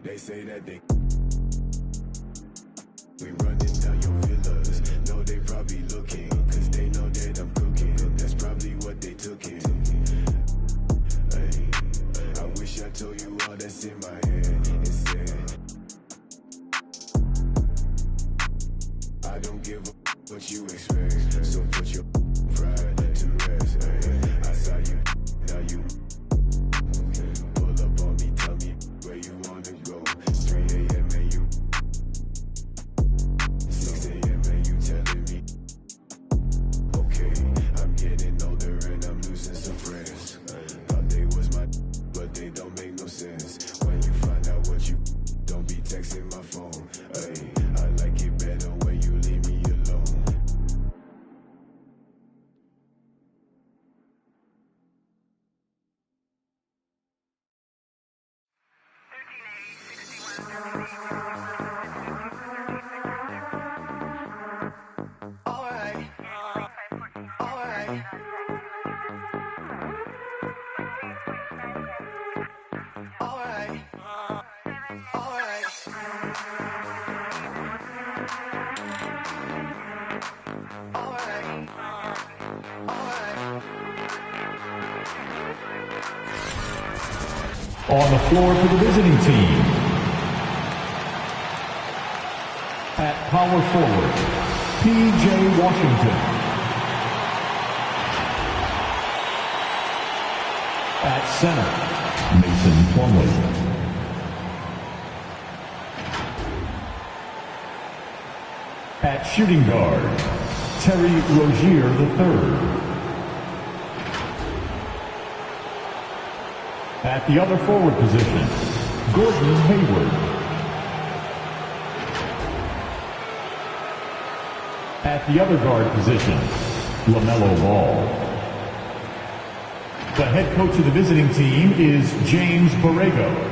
They say that they we running down your villas. No, they probably looking, cause they know that I'm cooking. That's probably what they took in. Hey, I wish I told you all that's in my head. Instead, I don't give a what you expect. So put your pride to rest. Hey, I saw you, now you pull up on me, tell me where you wanna go. It's 3 a.m. and you 6 a.m. and you telling me, okay, I'm getting older and I'm losing some friends. Thought they was my, but they don't make no sense. When you find out what you, don't be texting my phone. Hey, I like it better when you leave me alone. Alright. Alright. Alright. Alright. Alright. On the floor for the visiting team, at power forward, P.J. Washington. At center, Mason Plumlee. At shooting guard, Terry Rozier III. At the other forward position, Gordon Hayward. At the other guard position, LaMelo Ball. The head coach of the visiting team is James Borrego.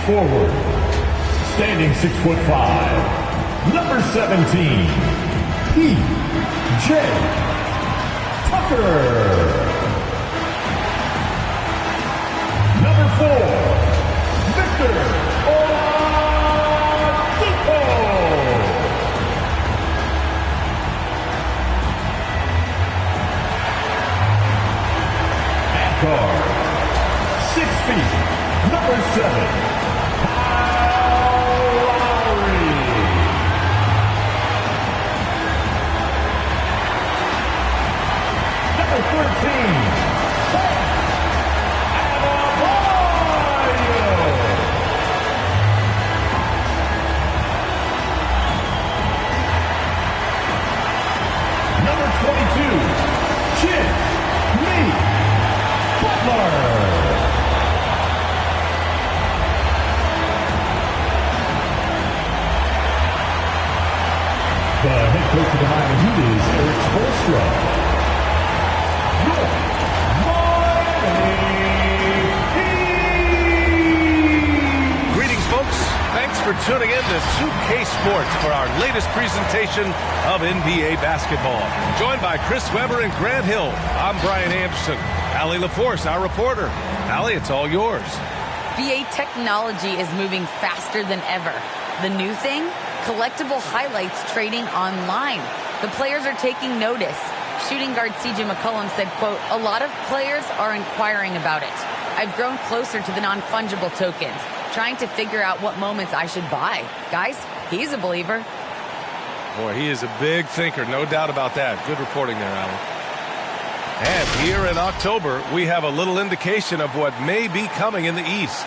Forward, standing 6'5", number 17, P.J. Tucker. Number 4, Victor Oladipo. At guard, 6 feet, number 7. Number 13, Adebayo. Number 22, Jimmy Butler. The head coach of the Miami Heat is Eric Spoelstra. Greetings, folks. Thanks for tuning in to 2K Sports for our latest presentation of NBA basketball. Joined by Chris Webber and Grant Hill, I'm Brian Anderson. Allie LaForce, our reporter. Allie, it's all yours. NBA technology is moving faster than ever. The new thing? Collectible highlights trading online. The players are taking notice. Shooting guard C.J. McCollum said, quote, "A lot of players are inquiring about it. I've grown closer to the non-fungible tokens, trying to figure out what moments I should buy." Guys, he's a believer. Boy, he is a big thinker, no doubt about that. Good reporting there, Alan. And here in October, we have a little indication of what may be coming in the East.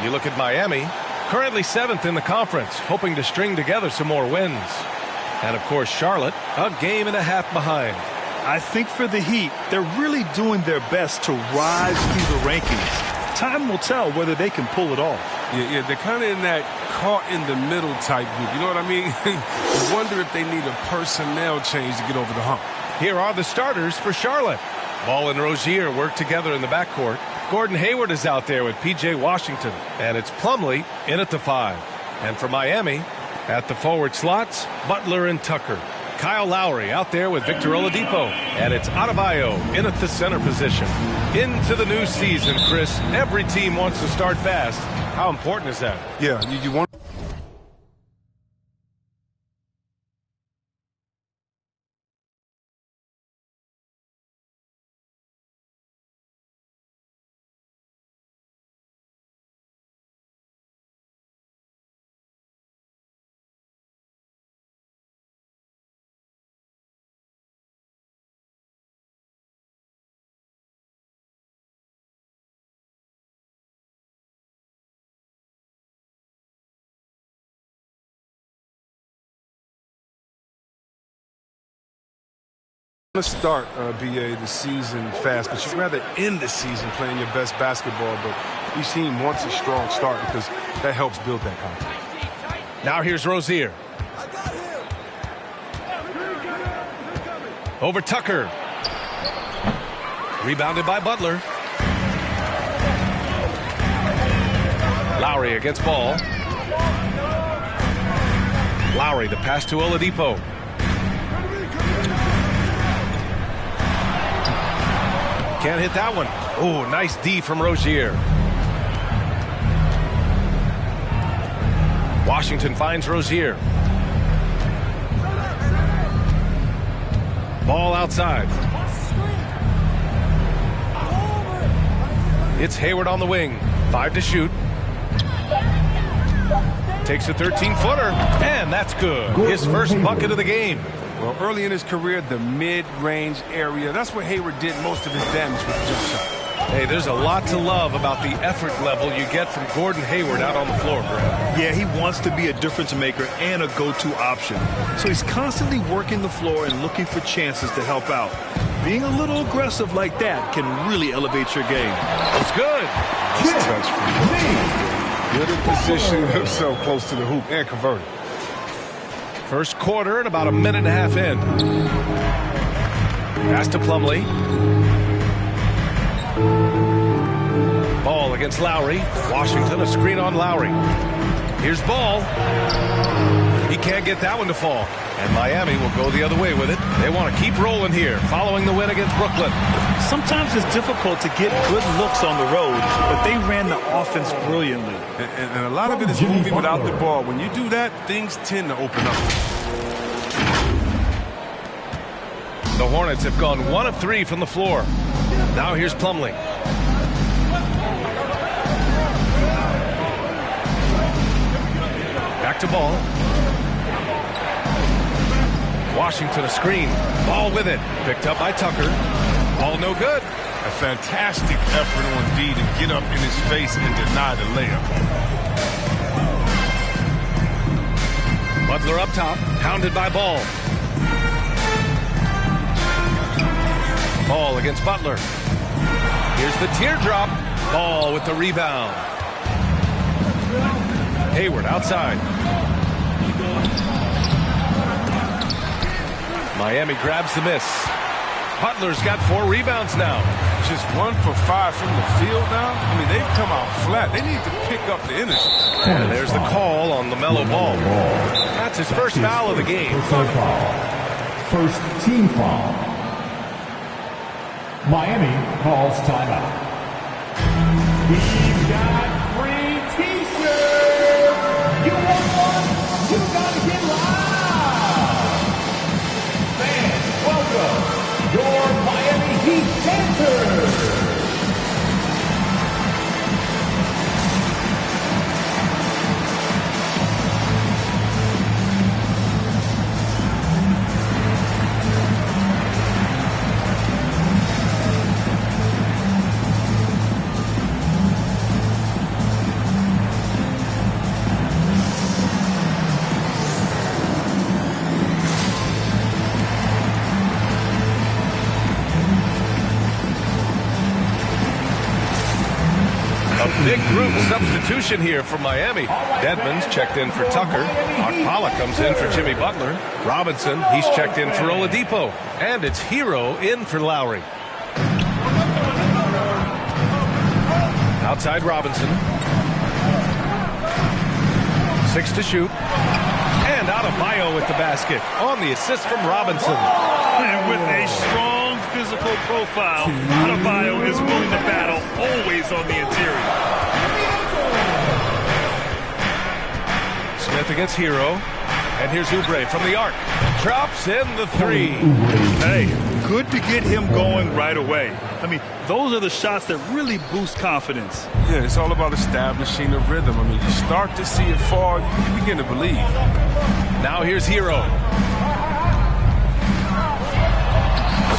You look at Miami, currently 7th in the conference, hoping to string together some more wins. And, of course, Charlotte, a game and a half behind. I think for the Heat, they're really doing their best to rise through the rankings. time will tell whether they can pull it off. Yeah, they're kind of in that caught-in-the-middle type group. You know what I mean? You wonder if they need a personnel change to get over the hump. Here are the starters for Charlotte. Ball and Rozier work together in the backcourt. Gordon Hayward is out there with P.J. Washington. And it's Plumlee in at the 5. And for Miami, at the forward slots, Butler and Tucker. Kyle Lowry out there with Victor Oladipo. And it's Adebayo in at the center position. Into the new season, Chris. Every team wants to start fast. How important is that? Yeah, you want... to start, BA, the season fast, but you'd rather end the season playing your best basketball, but each team wants a strong start because that helps build that confidence. Now here's Rozier. Over Tucker. Rebounded by Butler. Lowry against Ball. Lowry, the pass to Oladipo. Can't hit that one. Oh, nice D from Rozier. Washington finds Rozier. Ball outside. It's Hayward on the wing. 5 to shoot. Takes a 13-footer, and that's good. His first bucket of the game. Well, early in his career, the mid-range area, that's where Hayward did most of his damage with the jump shot. Hey, there's a lot to love about the effort level you get from Gordon Hayward out on the floor, Brad. Yeah, he wants to be a difference maker and a go-to option. So he's constantly working the floor and looking for chances to help out. Being a little aggressive like that can really elevate your game. It's good. Nice touch for you. Good at positioning himself close to the hoop and converting. First quarter and about a minute and a half in. Pass to Plumlee. Ball against Lowry. Washington, a screen on Lowry. Here's Ball. He can't get that one to fall. And Miami will go the other way with it. They want to keep rolling here, following the win against Brooklyn. Sometimes it's difficult to get good looks on the road, but they ran the offense brilliantly. And a lot of it is moving without the ball. When you do that, things tend to open up. The Hornets have gone 1 of 3 from the floor. Now here's Plumlee. Back to Ball. Washington a screen. Ball with it. Picked up by Tucker. Ball no good. A fantastic effort on D to get up in his face and deny the layup. Butler up top. Pounded by Ball. Ball against Butler. Here's the teardrop. Ball with the rebound. Hayward outside. Miami grabs the miss. Butler's got 4 rebounds now. Just 1 for 5 from the field now. I mean, they've come out flat. They need to pick up the energy. And there's the call on LaMelo Ball. That's his first foul of the game. First team foul. Miami calls timeout. We've got free t-shirts. You want one? You gotta get live. Fans, welcome your Miami Heat Panthers. Big group substitution here for Miami. Dedmon's checked in for Tucker. Akpala comes in for Jimmy Butler. Robinson, he's checked in for Oladipo. And it's Hero in for Lowry. Outside Robinson. 6 to shoot. And Adebayo with the basket on the assist from Robinson. And with a strong physical profile, Adebayo is willing to battle always on the interior. Smith against Hero. And here's Oubre from the arc. Drops in the 3. Hey, good to get him going right away. I mean, those are the shots that really boost confidence. Yeah, it's all about establishing the rhythm. I mean, you start to see it fall, you begin to believe. Now here's Hero.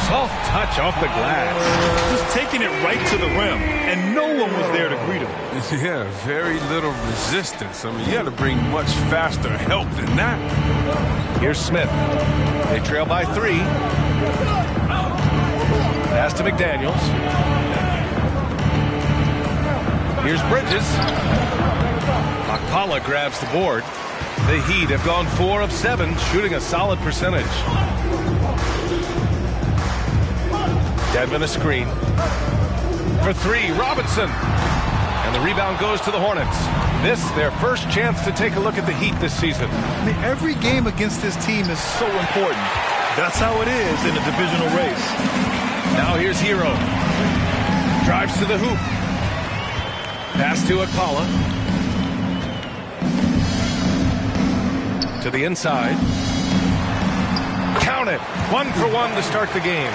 Soft touch off the glass. Just taking it right to the rim, and no one was there to greet him. Yeah, very little resistance. I mean, you got to bring much faster help than that. Here's Smith. They trail by 3. Pass to McDaniels. Here's Bridges. Akpala grabs the board. The Heat have gone 4 of 7, shooting a solid percentage. Dedmon a screen. For 3, Robinson. And the rebound goes to the Hornets. This, their first chance to take a look at the Heat this season. I mean, every game against this team is so important. That's how it is in a divisional race. Now here's Hero. Drives to the hoop. Pass to Akpala. To the inside. Count it. 1 for 1 to start the game.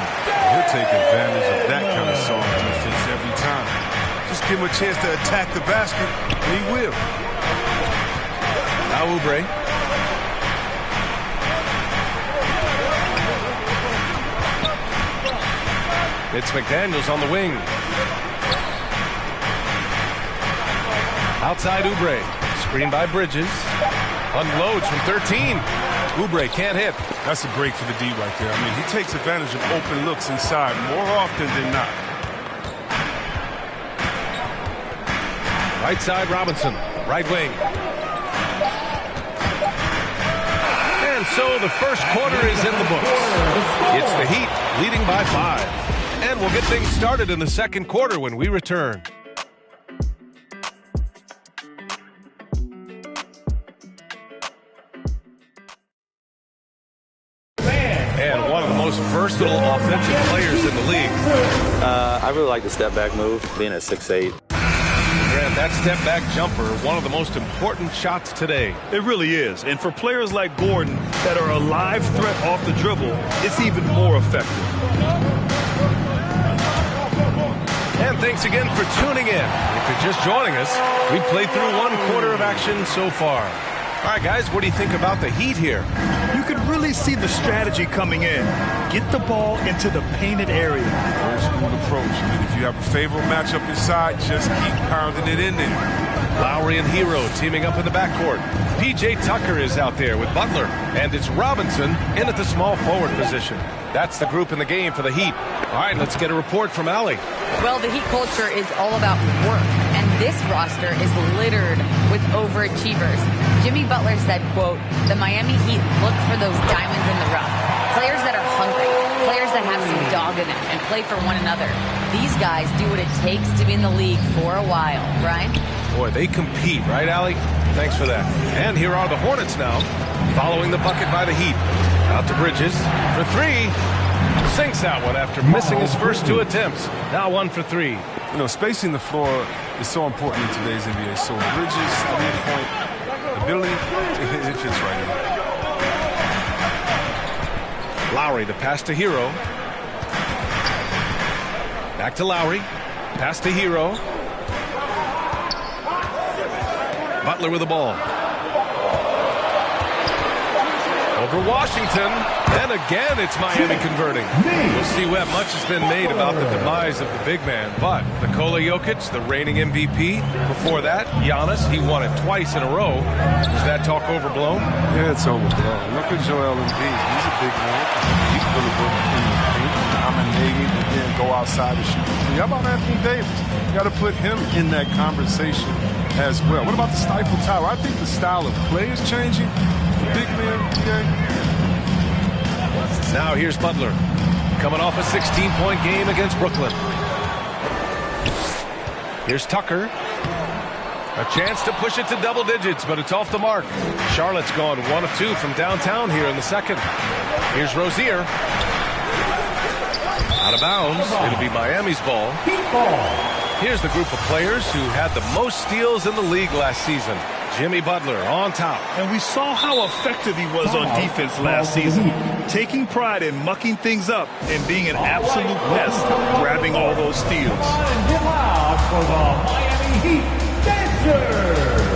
He'll take advantage of that kind of soft defense every time. Just give him a chance to attack the basket, and he will. Now Oubre. It's McDaniels on the wing. Outside Oubre. Screen by Bridges. Unloads from 13. Oubre can't hit. That's a break for the D right there. I mean, he takes advantage of open looks inside more often than not. Right side Robinson. Right wing. And so the first quarter is in the books. It's the Heat leading by 5. And we'll get things started in the second quarter when we return. And one of the most versatile offensive players in the league. I really like the step-back move, being at 6'8". And that step-back jumper, one of the most important shots today. It really is. And for players like Gordon that are a live threat off the dribble, it's even more effective. And thanks again for tuning in. If you're just joining us, we played through 1 quarter of action so far. All right, guys, what do you think about the Heat here? You could really see the strategy coming in. Get the ball into the painted area. Old school approach. I mean, if you have a favorable matchup inside, just keep pounding it in there. Lowry and Hero teaming up in the backcourt. P.J. Tucker is out there with Butler. And it's Robinson in at the small forward position. That's the group in the game for the Heat. All right, let's get a report from Allie. Well, the Heat culture is all about work, and this roster is littered with overachievers. Jimmy Butler said, quote, "The Miami Heat look for those diamonds in the rough. Players that are hungry, players that have some dog in them and play for one another. These guys do what it takes to be in the league for a while." Brian? Boy, they compete, right, Allie? Thanks for that. And here are the Hornets now, following the bucket by the Heat. Out to Bridges for 3. Sinks that one after missing his first 2 attempts. Now 1 for 3. You know, spacing the floor is so important in today's NBA. So Bridges, three-point ability, it fits right in. Lowry, the pass to Hero. Back to Lowry. Pass to Hero. Butler with the ball. Over Washington. And again, it's Miami converting. We'll see what much has been made about the demise of the big man. But Nikola Jokic, the reigning MVP. Before that, Giannis, he won it twice in a row. Was that talk overblown? Yeah, it's overblown. Look at Joel Embiid. He's a big man. He's really good in the paint. they need to then go outside and shoot the three. How about Anthony Davis? You got to put him in that conversation as well. What about the stifle tower? I think the style of play is changing. The big man, Now here's Butler, coming off a 16-point game against Brooklyn. Here's Tucker. A chance to push it to double digits, but it's off the mark. Charlotte's gone 1 of 2 from downtown here in the second. Here's Rozier. Out of bounds. It'll be Miami's ball. Here's the group of players who had the most steals in the league last season. Jimmy Butler on top. And we saw how effective he was on defense last season, taking pride in mucking things up and being an absolute pest, grabbing all those steals. Give loud for the Miami Heat Dancer.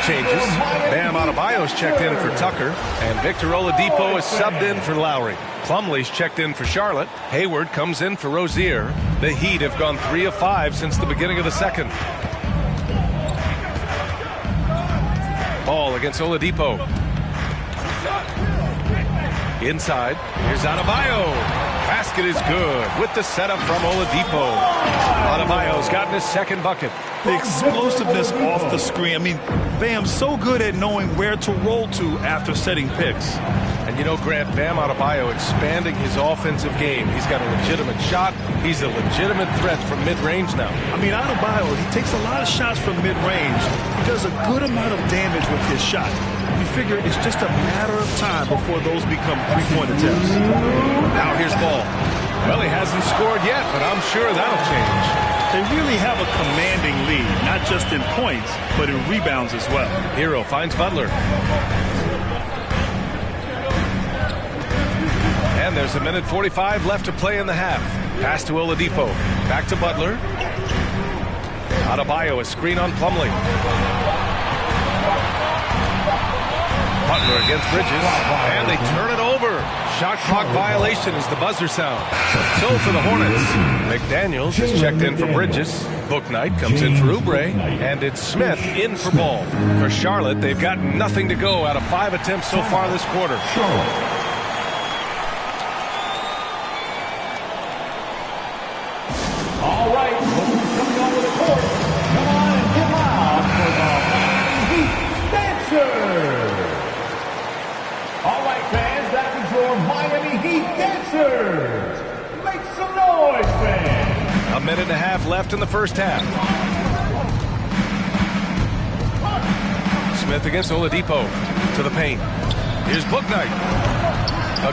Changes. Bam Adebayo's checked in for Tucker, and Victor Oladipo is subbed in for Lowry. Plumlee's checked in for Charlotte. Hayward comes in for Rozier. The Heat have gone 3 of 5 since the beginning of the second. Ball against Oladipo. Inside. Here's Adebayo. Basket is good with the setup from Oladipo. Adebayo's gotten his second bucket. The explosiveness off the screen. I mean, Bam's so good at knowing where to roll to after setting picks. And you know, Grant, Bam Adebayo expanding his offensive game. He's got a legitimate shot. He's a legitimate threat from mid-range now. I mean, Adebayo, he takes a lot of shots from mid-range. He does a good amount of damage with his shot. You figure it's just a matter of time before those become three-point attempts. Now here's Ball. Well, he hasn't scored yet, but I'm sure that'll change. They really have a commanding lead, not just in points, but in rebounds as well. Hero finds Butler. And there's 1:45 left to play in the half. Pass to Oladipo. Back to Butler. Adebayo, a screen on Plumlee. Butler against Bridges, and they turn it over. Shot clock violation as the buzzer sound. So for the Hornets, McDaniels is checked in for Bridges. Bouknight comes in for Oubre, and it's Smith in for Ball. For Charlotte, they've got nothing to go out of 5 attempts so far this quarter. All right, coming onto the court. Come on and give loud for the Miami Heat Dancers. All right, fans, that was your Miami Heat Dancers. Make some noise, fans. 1.5 minutes left in the first half. Smith against Oladipo to the paint. Here's Bouknight.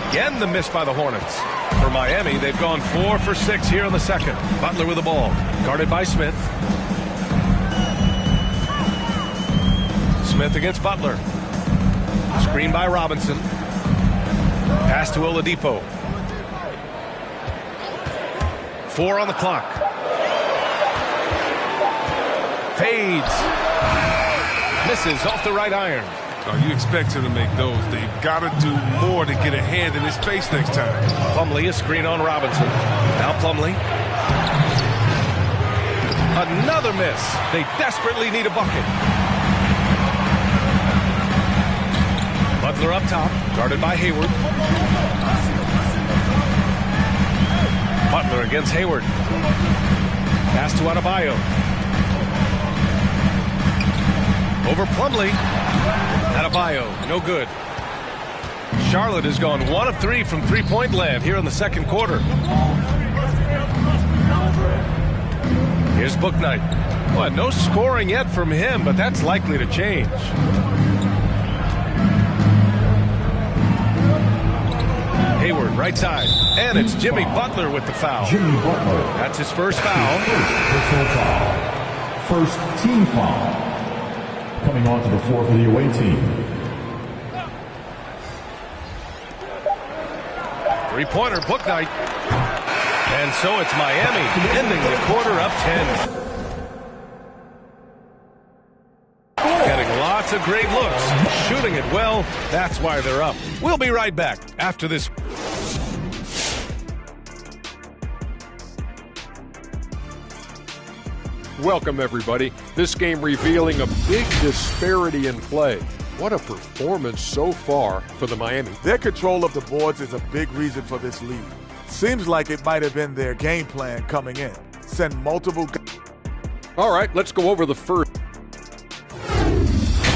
Again, the miss by the Hornets. For Miami, they've gone 4 for 6 here in the second. Butler with the ball, guarded by Smith. Smith against Butler. Screen by Robinson. Pass to Oladipo. 4 on the clock. Fades. Misses off the right iron. You expect him to make those. They've got to do more to get a hand in his face next time. Plumlee, a screen on Robinson. Now Plumlee. Another miss. They desperately need a bucket. Butler up top, guarded by Hayward. Butler against Hayward. Pass to Adebayo. Over Plumlee. Adebayo, no good. Charlotte has gone 1 of 3 from three-point land here in the second quarter. Here's Bouknight. Well, no scoring yet from him, but that's likely to change. Hayward, right side. And it's Jimmy Butler with the foul. Jimmy Butler. That's his first foul. Personal foul. First team foul. Coming onto the floor for the away team. Three-pointer, book night. And so it's Miami ending the quarter up 10. Getting lots of great looks, shooting it well. That's why they're up. We'll be right back after this. Welcome, everybody. This game revealing a big disparity in play. What a performance so far for the Miami. Their control of the boards is a big reason for this lead. Seems like it might have been their game plan coming in. Send multiple. All right, let's go over the first.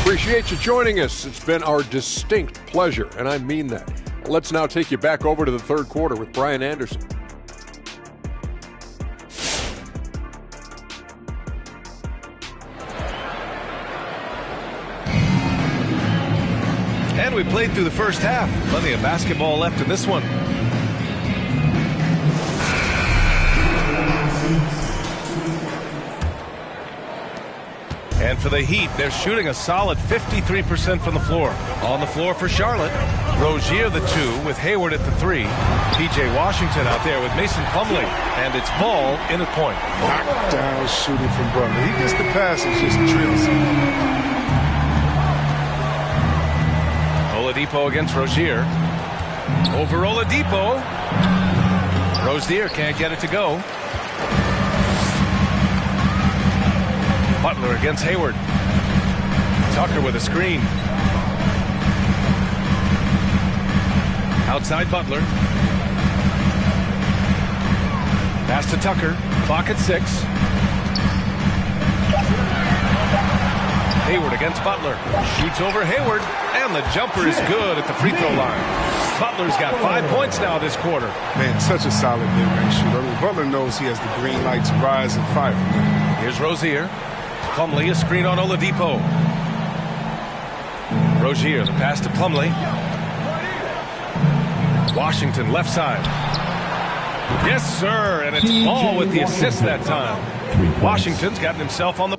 Appreciate you joining us. It's been our distinct pleasure, and I mean that. Let's now take you back over to the third quarter with Brian Anderson. And we played through the first half. Plenty of basketball left in this one. And for the Heat, they're shooting a solid 53% from the floor. On the floor for Charlotte, Rozier the 2 with Hayward at the 3. P.J. Washington out there with Mason Plumlee. And it's Ball in the point. Knockdown shooting from Butler. He gets the passes, just drills. Oladipo against Rozier. Over Oladipo. Rozier can't get it to go. Butler against Hayward. Tucker with a screen. Outside Butler. Pass to Tucker. Clock at 6. Hayward against Butler. Shoots over Hayward. And the jumper is good at the free throw line. Butler's got 5 points now this quarter. Man, such a solid mid-range shooter. I mean, Butler knows he has the green light to rise and fight. Here's Rozier. Plumlee, a screen on Oladipo. Rozier, the pass to Plumlee. Washington, left side. Yes, sir, and it's Ball with the assist that time. Washington's gotten himself on the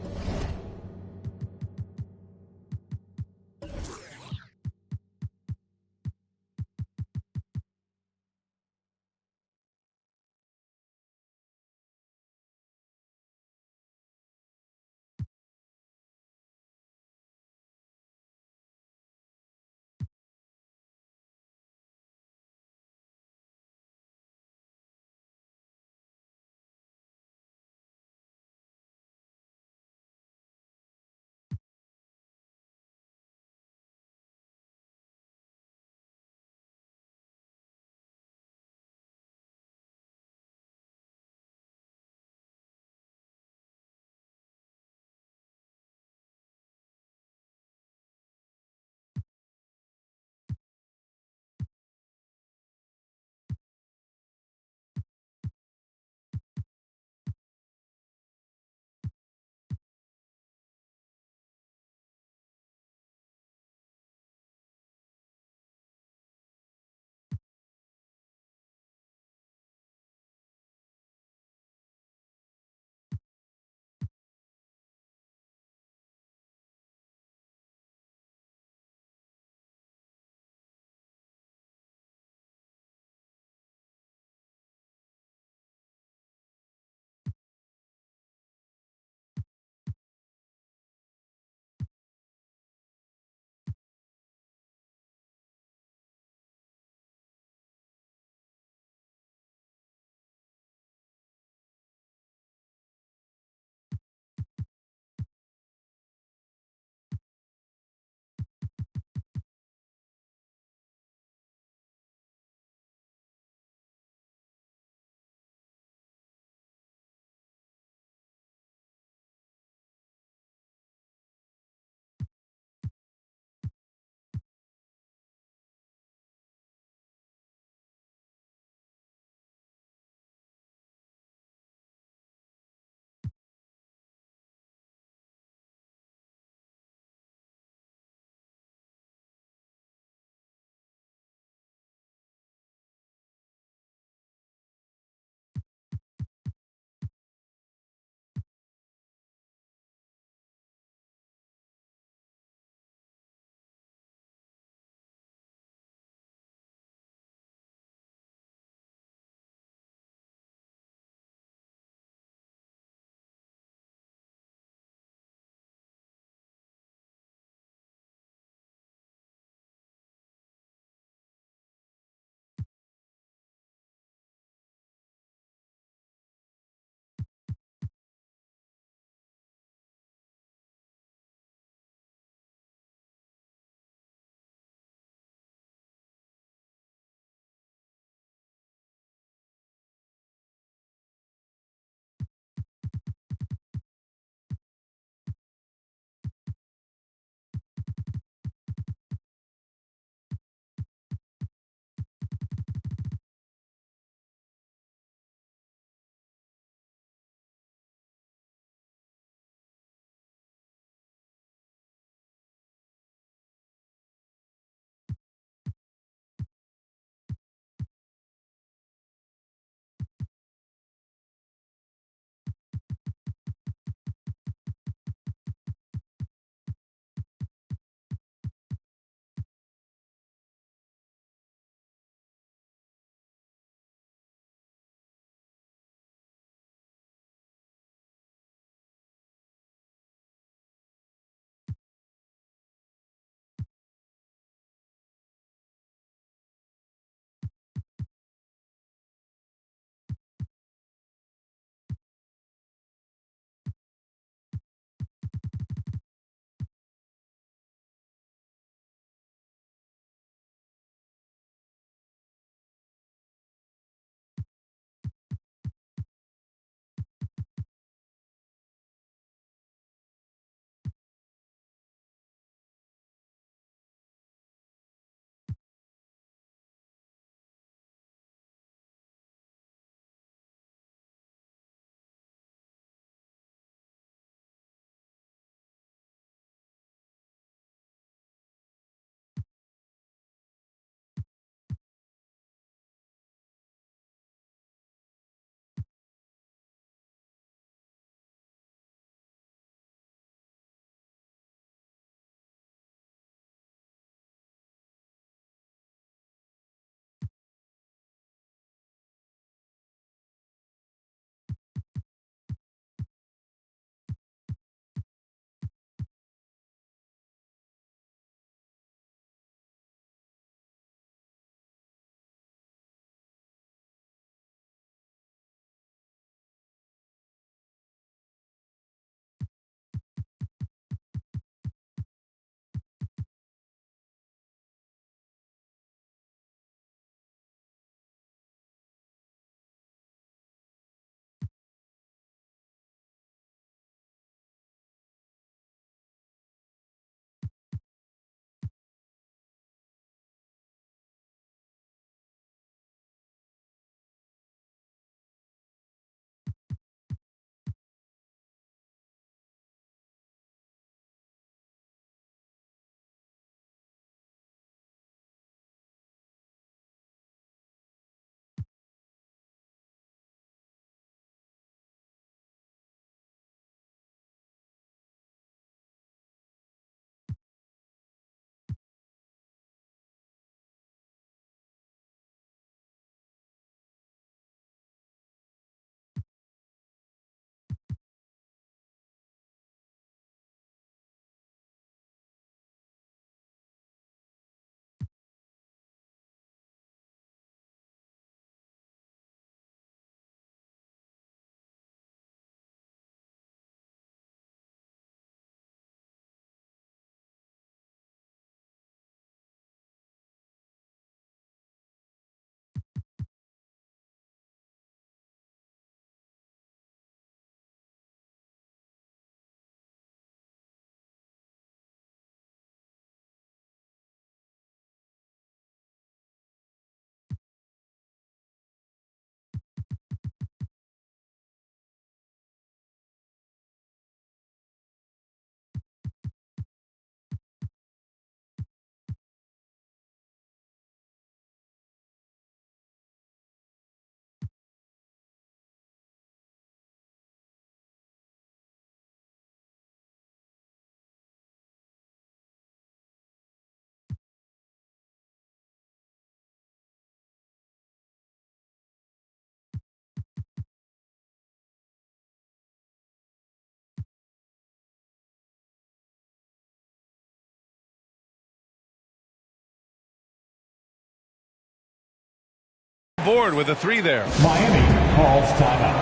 board with a 3 there. Miami calls timeout.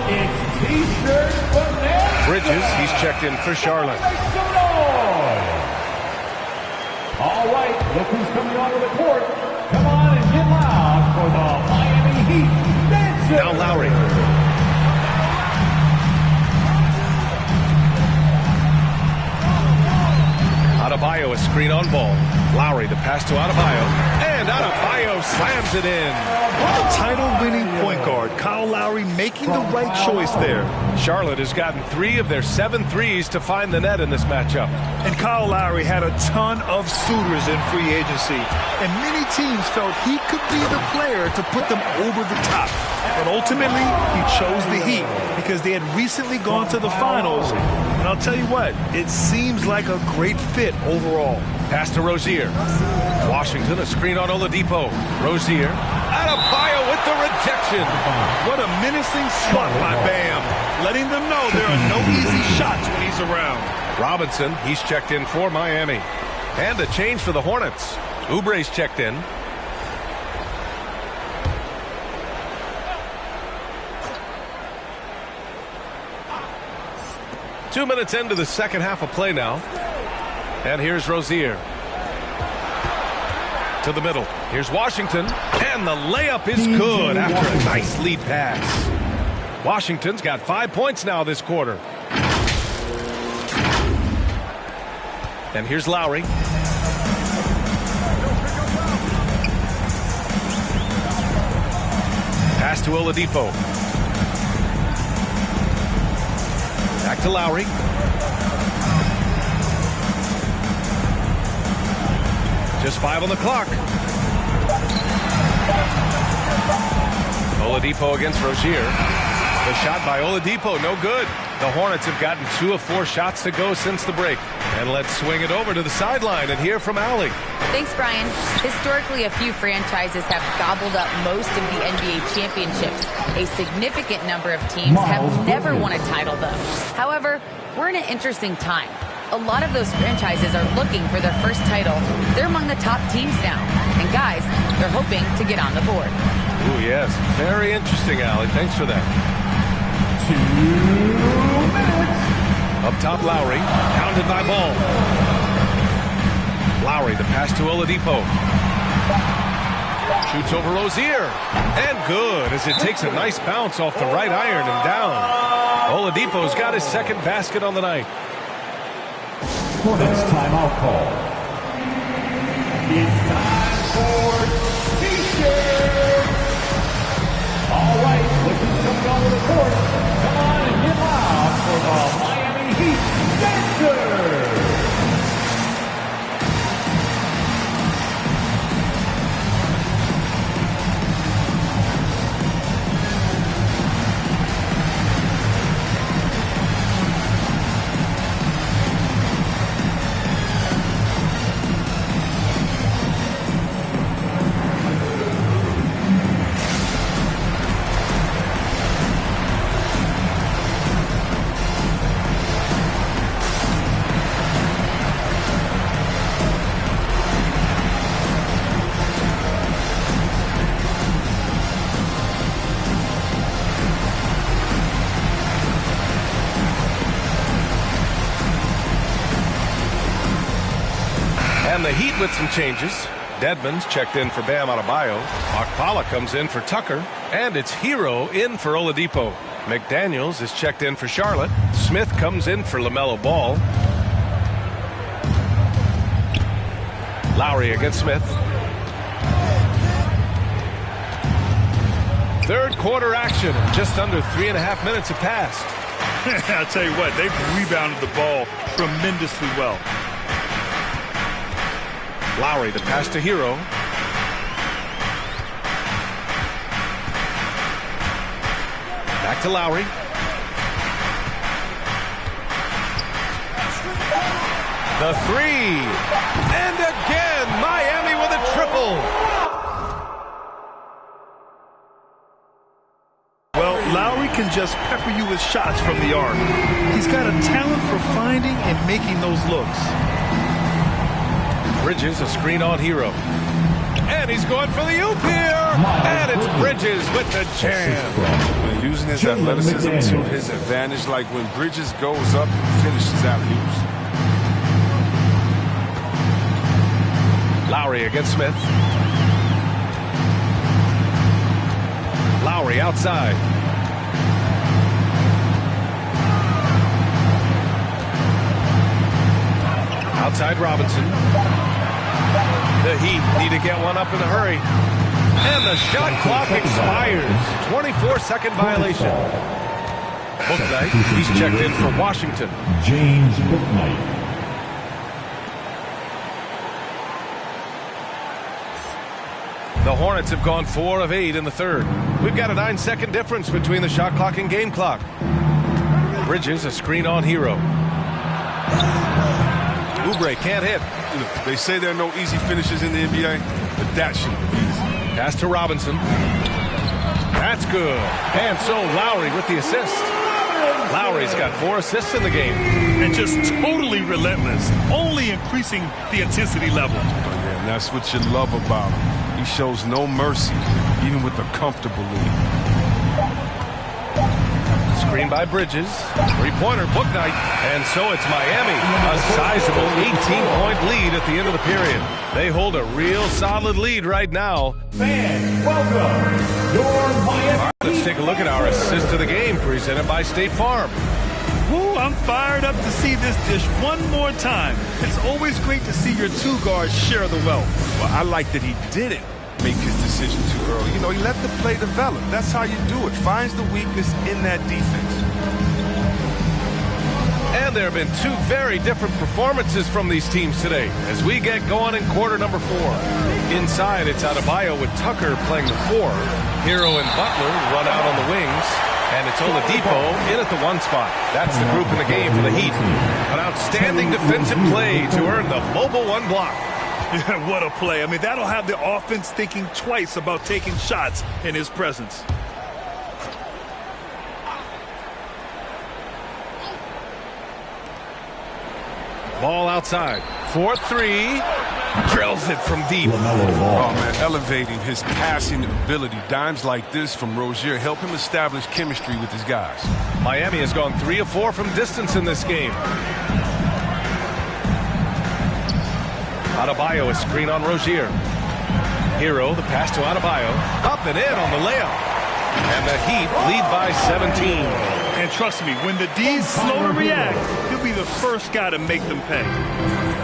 It's T-shirt Bonanza. Bridges, he's checked in for Charlotte. Make some noise. All right, look who's coming onto the court. Come on and get loud for the Miami Heat Dancers. Now Lowry. Adebayo, a screen on ball. Lowry, the pass to Adebayo. And Adebayo slams it in. A title-winning point guard, Kyle Lowry making the right choice there. Charlotte has gotten 3 of their 7 threes to find the net in this matchup. And Kyle Lowry had a ton of suitors in free agency. And many teams felt he could be the player to put them over the top. But ultimately, he chose the Heat because they had recently gone to the finals. And I'll tell you what, it seems like a great fit overall. Pass to Rozier. Washington, a screen on Oladipo. Rozier. Adebayo with the rejection. What a menacing swat by Bam. Letting them know there are no easy shots when he's around. Robinson, he's checked in for Miami. And a change for the Hornets. Oubre's checked in. Two minutes into the second half of play now. And here's Rozier. To the middle. Here's Washington. And the layup is good after a nice lead pass. Washington's got 5 points now this quarter. And here's Lowry. Pass to Oladipo. Back to Lowry. Just 5 on the clock. Oladipo against Rozier. The shot by Oladipo, no good. The Hornets have gotten 2 of 4 shots to go since the break. And let's swing it over to the sideline and hear from Allie. Thanks, Brian. Historically, a few franchises have gobbled up most of the NBA championships. A significant number of teams have never won a title, though. However, we're in an interesting time. A lot of those franchises are looking for their first title. They're among the top teams now. And guys, they're hoping to get on the board. Ooh, yes. Very interesting, Allie. Thanks for that. 2 minutes. Up top, Lowry. Pounded by Ball. Lowry, the pass to Oladipo. Shoots over Rozier. And good, as it takes a nice bounce off the right iron and down. Oladipo's got his second basket on the night. Hornets timeout call. It's time for T-shirt. All right, look who's coming onto the court. Come on and get loud for the Miami Heat Dancers. And the Heat with some changes. Dedmon's checked in for Bam Adebayo. Okpala comes in for Tucker. And it's Hero in for Oladipo. McDaniels is checked in for Charlotte. Smith comes in for LaMelo Ball. Lowry against Smith. Third quarter action. Just under 3.5 minutes have passed. I'll tell you what, they've rebounded the ball tremendously well. Lowry, the pass to Hero. Back to Lowry. The 3. And again, Miami with a triple. Well, Lowry can just pepper you with shots from the arc. He's got a talent for finding and making those looks. Bridges, a screen on Hero. And he's going for the oop here. And it's Bridges with the jam. Using his athleticism to his advantage, like when Bridges goes up and finishes alley-oops. Lowry against Smith. Lowry outside. Outside Robinson. The Heat need to get one up in a hurry. And the shot clock expires. 24-second violation. Bouknight, he's checked in for Washington. James Bouknight. The Hornets have gone 4 of 8 in the third. We've got a 9-second difference between the shot clock and game clock. Bridges, a screen on Hero. Oubre can't hit. Look, they say there are no easy finishes in the NBA, but that should be easy. Pass to Robinson. That's good. And so Lowry with the assist. Lowry's got 4 assists in the game. And just totally relentless, only increasing the intensity level. Oh, yeah, and that's what you love about him. He shows no mercy, even with a comfortable lead. Screen by Bridges. Three-pointer, Bouknight. And so it's Miami. A sizable 18-point lead at the end of the period. They hold a real solid lead right now. Fans, welcome your Miami. Let's take a look at our assist of the game presented by State Farm. Woo, I'm fired up to see this dish one more time. It's always great to see your two guards share the wealth. Well, I like that he didn't make his decision too early. You know, he let the play develop. That's how you do it. Finds the weakness in that defense. And there have been 2 very different performances from these teams today as we get going in quarter number 4. Inside, it's Adebayo with Tucker playing the 4. Hero and Butler run out on the wings. And it's Oladipo in at the 1 spot. That's the group in the game for the Heat. An outstanding defensive play to earn the mobile 1 block. Yeah, what a play. I mean, that'll have the offense thinking twice about taking shots in his presence. Ball outside. 4-3. Drills it from deep. Oh, man, elevating his passing ability. Dimes like this from Rozier help him establish chemistry with his guys. Miami has gone 3 of 4 from distance in this game. Adebayo, a screen on Rozier. Hero, the pass to Adebayo. Up and in on the layup. And the Heat lead by 17. And trust me, when the D's slow to react, he'll be the first guy to make them pay.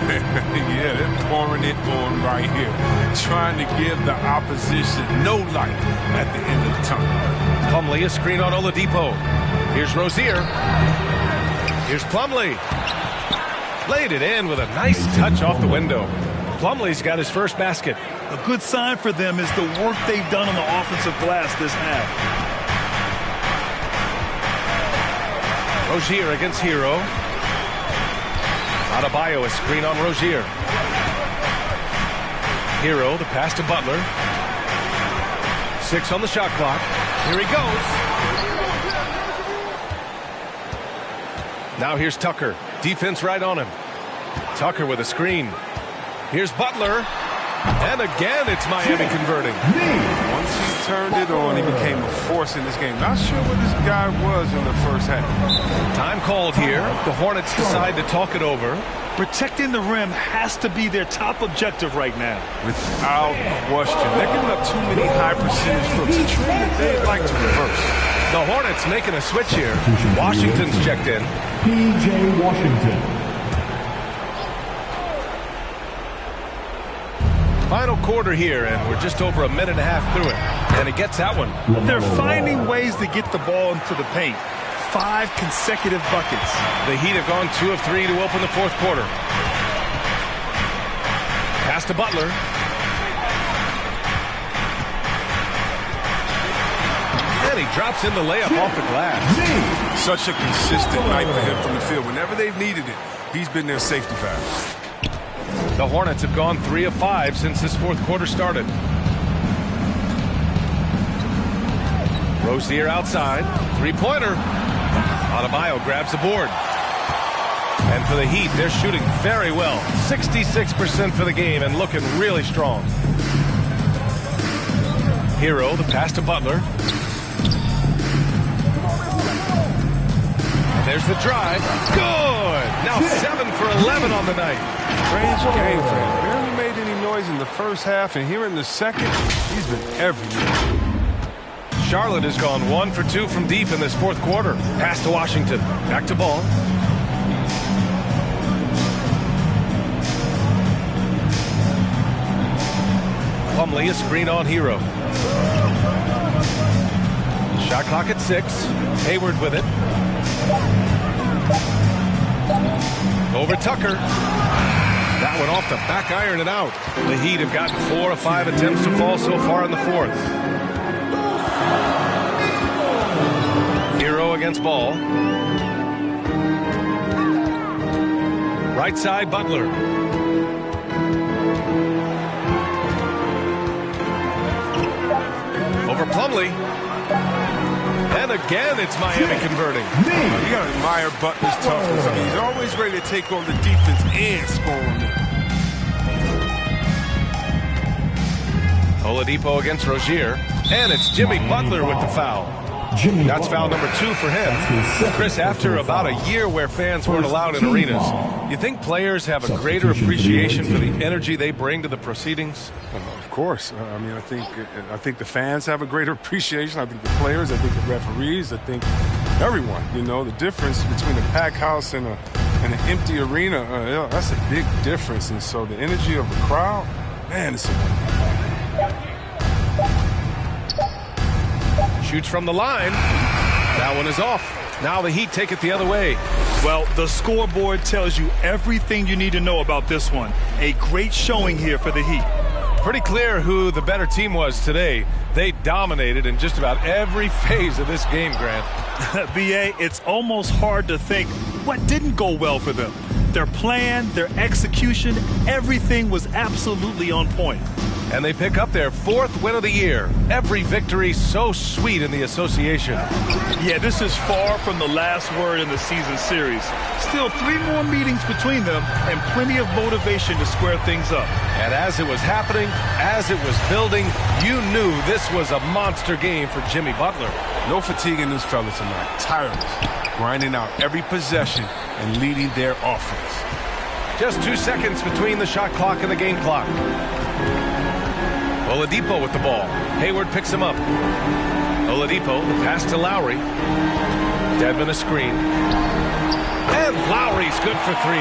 Yeah, they're pouring it on right here. Trying to give the opposition no light at the end of the tunnel. Plumlee, a screen on Oladipo. Here's Rozier. Here's Plumlee. Laid it in with a nice touch off the window. Plumlee's got his first basket. A good sign for them is the work they've done on the offensive glass this half. Rozier against Hero. Adebayo, a screen on Rozier. Hero, the pass to Butler. 6 on the shot clock. Here he goes. Now here's Tucker. Defense right on him. Tucker with a screen. Here's Butler. And again, it's Miami converting. Once he turned it on, he became a force in this game. Not sure what this guy was in the first half. Time called here. The Hornets decide to talk it over. Protecting the rim has to be their top objective right now. Without question. They're giving up too many high percentage looks. A trend that they'd like to reverse. The Hornets making a switch here. Washington's checked in. P.J. Washington. Final quarter here, and we're just over a minute and a half through it. And he gets that one. They're finding ways to get the ball into the paint. 5 consecutive buckets. The Heat have gone 2 of 3 to open the 4th quarter. Pass to Butler. And he drops in the layup off the glass. Such a consistent night for him from the field. Whenever they've needed it, he's been their safety valve. The Hornets have gone 3 of 5 since this 4th quarter started. Rozier outside. 3-pointer. Adebayo grabs the board. And for the Heat, they're shooting very well. 66% for the game and looking really strong. Hero, the pass to Butler. And there's the drive. Good! Now 7 for 11 on the night. Strange game for him. Barely made any noise in the first half, and here in the second, he's been everywhere. Charlotte has gone 1 for 2 from deep in this fourth quarter. Pass to Washington. Back to Ball. Plumlee, a screen on Hero. Shot clock at 6. Hayward with it. Over Tucker. That one off the back iron and out. The Heat have gotten 4 of 5 attempts to fall so far in the fourth. Hero against Ball. Right side, Butler. Over Plumlee. And again, it's Miami converting. You got to admire Butler's toughness. I mean, he's always ready to take on the defense and score on them. Oladipo against Rozier. And it's Jimmy Butler with the foul. That's foul number 2 for him. Chris, after about a year where fans weren't allowed in arenas, you think players have a greater appreciation for the energy they bring to the proceedings? Of course. I mean, I think the fans have a greater appreciation. I think the players, I think the referees, I think everyone. You know, the difference between a packed house and an empty arena, that's a big difference. And so the energy of the crowd, man, it's a Shoots from the line. That one is off. Now the Heat take it the other way. Well, the scoreboard tells you everything you need to know about this one. A great showing here for the Heat. Pretty clear who the better team was today. They dominated in just about every phase of this game, Grant. B.A., it's almost hard to think what didn't go well for them. Their plan, their execution, everything was absolutely on point. And they pick up their 4th win of the year. Every victory so sweet in the association. Yeah, this is far from the last word in the season series. Still 3 more meetings between them and plenty of motivation to square things up. And as it was happening, as it was building, you knew this was a monster game for Jimmy Butler. no fatigue in this fella tonight. Tireless, grinding out every possession and leading their offense. Just 2 seconds between the shot clock and the game clock. Oladipo with the ball. Hayward picks him up. Oladipo, the pass to Lowry. Dedmon a screen. And Lowry's good for 3.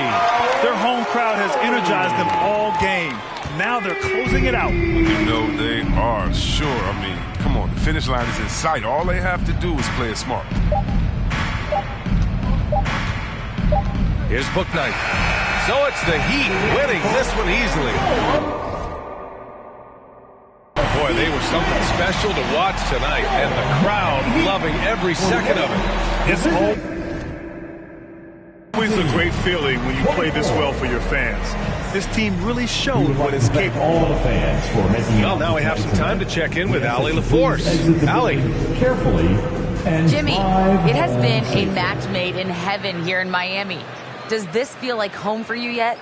Their home crowd has energized them all game. Now they're closing it out. You know they are, sure. I mean, come on, the finish line is in sight. All they have to do is play it smart. Here's Bouknight. So it's the Heat winning this one easily. Boy, they were something special to watch tonight, and the crowd loving every second of it. It's always a great feeling when you play this well for your fans. This team really showed what it's capable of. All the fans for making Well, now we have some time to check in with Allie LaForce. Allie. Carefully. And Jimmy, it has been a match made in heaven here in Miami. Does this feel like home for you yet?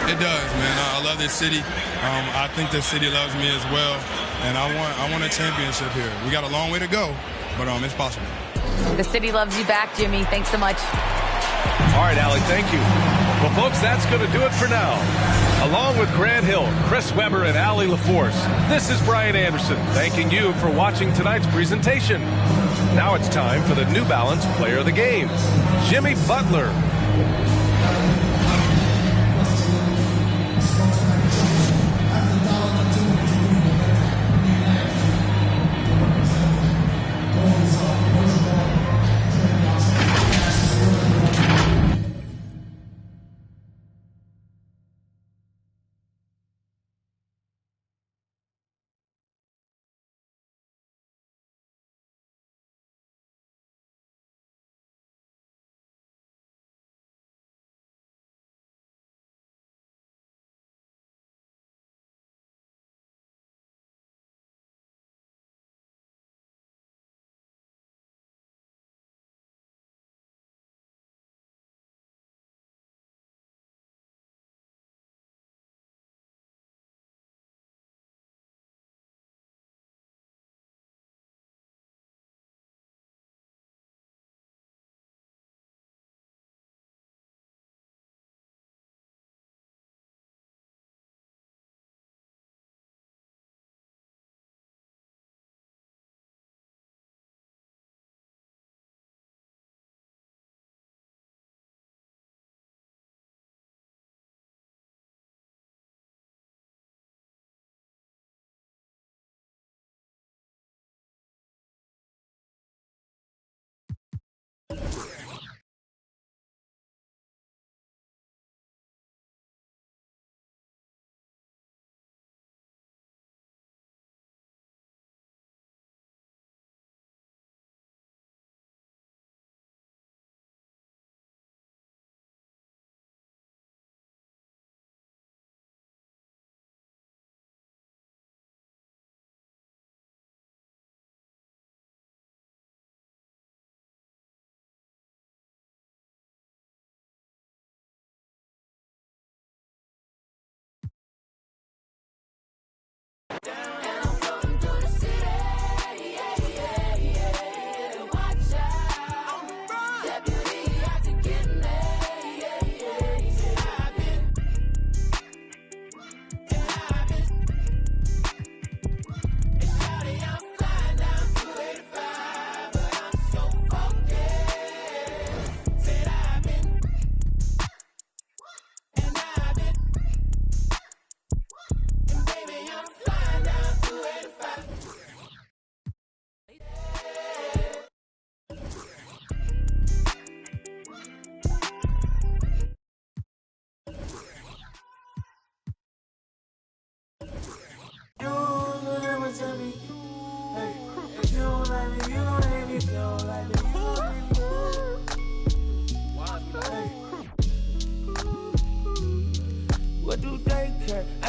It does, man. I love this city. I think this city loves me as well, and I want a championship here. We got a long way to go, but it's possible. The city loves you back, Jimmy. Thanks so much. All right, Allie, thank you. Well, folks, that's going to do it for now. Along with Grant Hill, Chris Webber, and Allie LaForce, this is Brian Anderson thanking you for watching tonight's presentation. Now it's time for the New Balance Player of the Game, Jimmy Butler.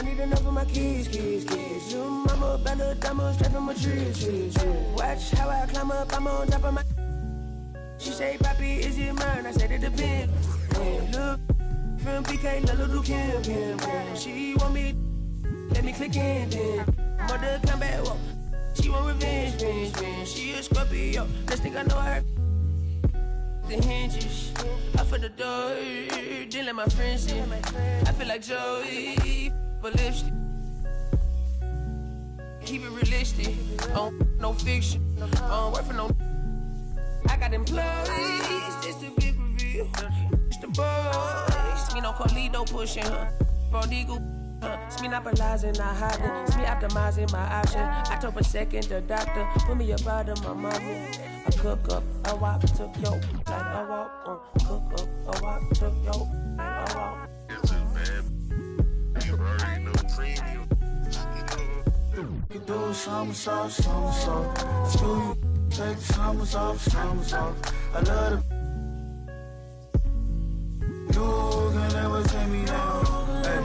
I need enough for my kids. Little mama, Bella, diamond, straight from my trees. Watch how I climb up, I'm on top of my. She say, Papi, is it mine? I said it depends. Look, from PK, little Kim. She want me, let me click in then. Mother come back, whoa. She want revenge. She a Scorpio, next thing I know her. The hinges, I for the door, then let my friends in. I feel like Joey, but lipstick. Keep it realistic, no fiction, work for no. I got employees, this the big reveal. It's the boys, me no Carlito pushing her. Prodigal, it's me not monopolizing, not hiding. It's me optimizing my option. I told a second the doctor, put me up out of my mama. I cook up, I walk, took yo, like I walk, cook up, I walk, took yo, like I walk. It's just bad. You already know premium. You do somersault. Screw you, take the summers off. I love the. You can never take me down. Hey,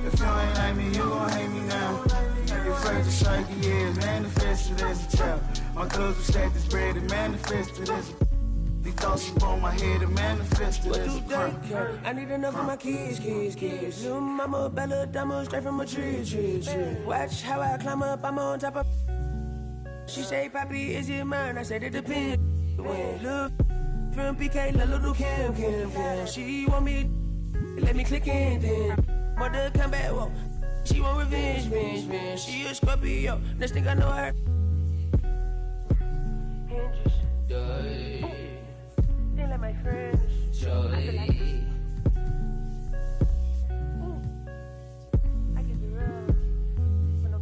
if you ain't like me, you gon' hate me now. You're afraid to psyche, yeah, it's manifested as a child. My cousin stacked this bread and manifested as a. These thoughts upon my head and manifested as a crime. I need enough for my kids. Little mama, Bella, diamond, straight from my trees. Watch how I climb up, I'm on top of. She say, Papi, is it mine? I said it depends. Look, from PK, little Kim. She want me, let me click in then. Mother come back, whoa. She want revenge. She a Scorpio, next thing I know her. Hinges. Then let my friends. Joy. I get the real. When I'm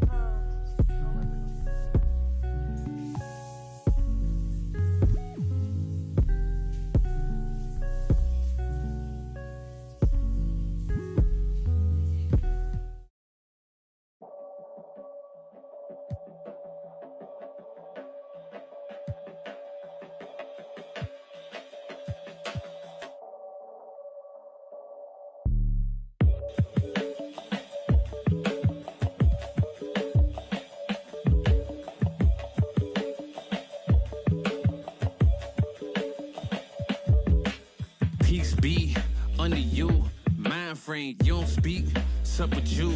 You don't speak, sup with you.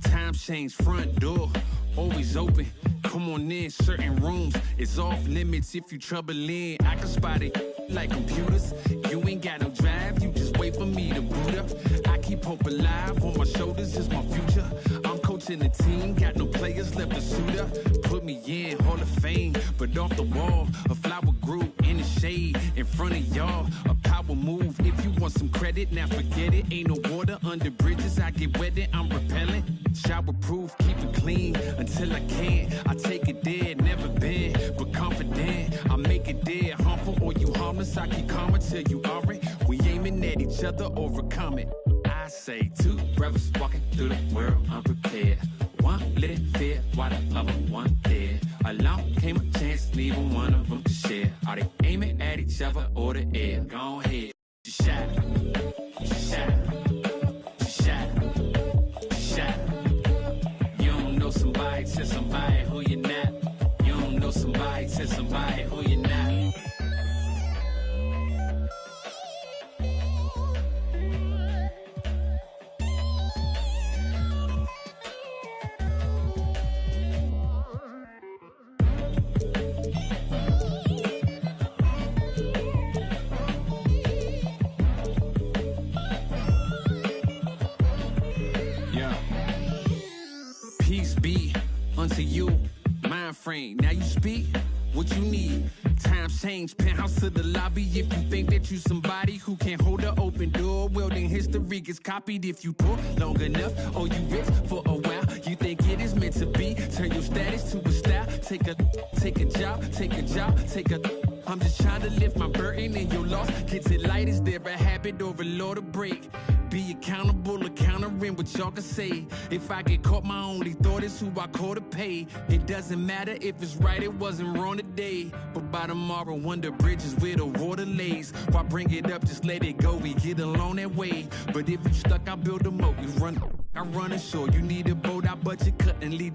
Time change, front door, always open. Come on in, certain rooms, it's off limits if you trouble in. I can spot it like computers. You ain't got no drive, you just wait for me to boot up. I keep hope alive, on my shoulders is my future. I'm coaching the team, got no players left to suit up. Put me in, Hall of Fame, but off the wall, a flower grew in the shade in front of y'all. A power move, if you want some credit, now forget it. Ain't no water under bridges, I get wetted, I'm repellent. Shower proof, keep it clean until I can. I take it there, never been, but confident. I make it there, harmful or you harmless. I keep calm until you are it. We aiming at each other, overcome it. I say two brothers walking through the world unprepared. One lit fear, while the other one dead. Along came a chance, neither one of them to share. Are they aiming at each other or the air? Go ahead, shot. You don't know somebody, tell somebody who you're not. You don't know somebody, tell somebody who you're not. Unto you, mind frame. Now you speak what you need. Times change, penthouse to the lobby. If you think that you somebody who can't hold an open door, well then history gets copied. If you poor long enough, or you rich for a while, you think it is meant to be. Turn your status to a style. Take a job. I'm just trying to lift my burden and your loss. Kids it light, is there a habit or a law to break? Be accountable, countering what y'all can say. If I get caught, my only thought is who I call to pay. It doesn't matter if it's right, it wasn't wrong today. But by tomorrow, wonder bridges where the water lays. Why bring it up, just let it go, we get along that way. But if you stuck, I build a moat, you run. I'm running short. You need a boat, I budget cut and leave.